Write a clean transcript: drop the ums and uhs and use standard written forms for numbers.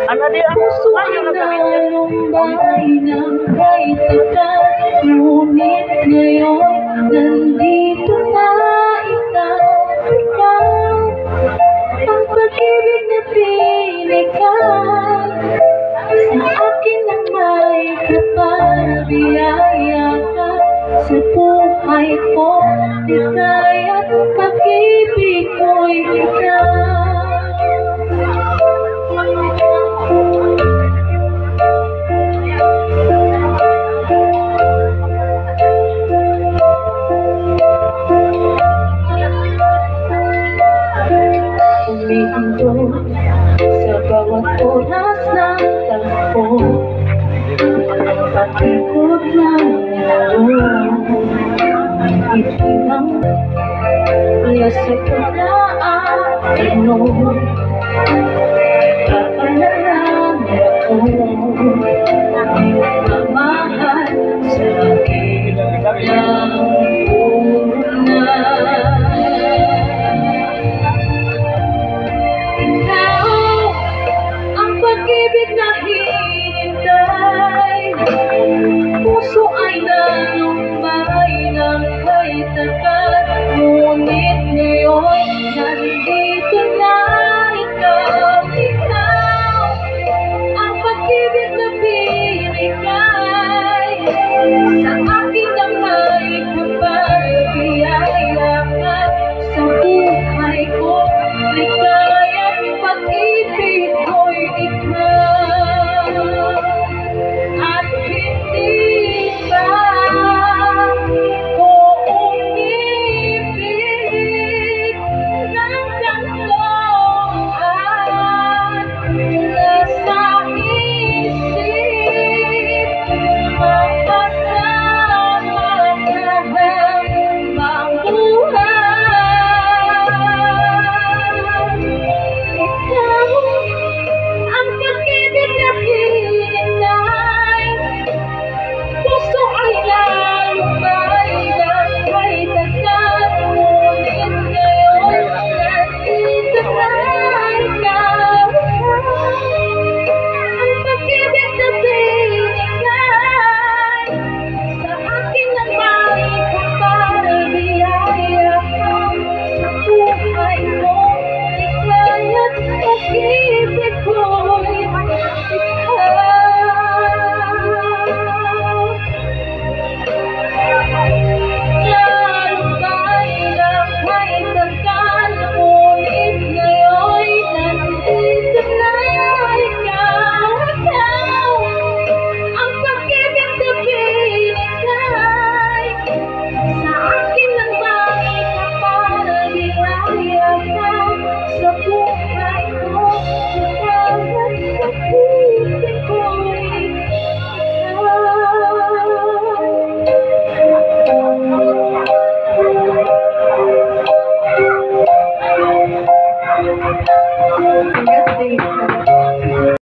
Ano di ang Puso ayaw na sabihin? nalumbay ng kahit tagal. Ngunit ngayon, nandito na ikaw. Ang pag-ibig na binigay sa akin ang may kapabiyaya ka. Sa buhay ko, ligaya at pag-ibig ko'y ikaw. Umihandog sa bawat oras ng takbo, patikot ng laro. Itinang lasap na ang tanong,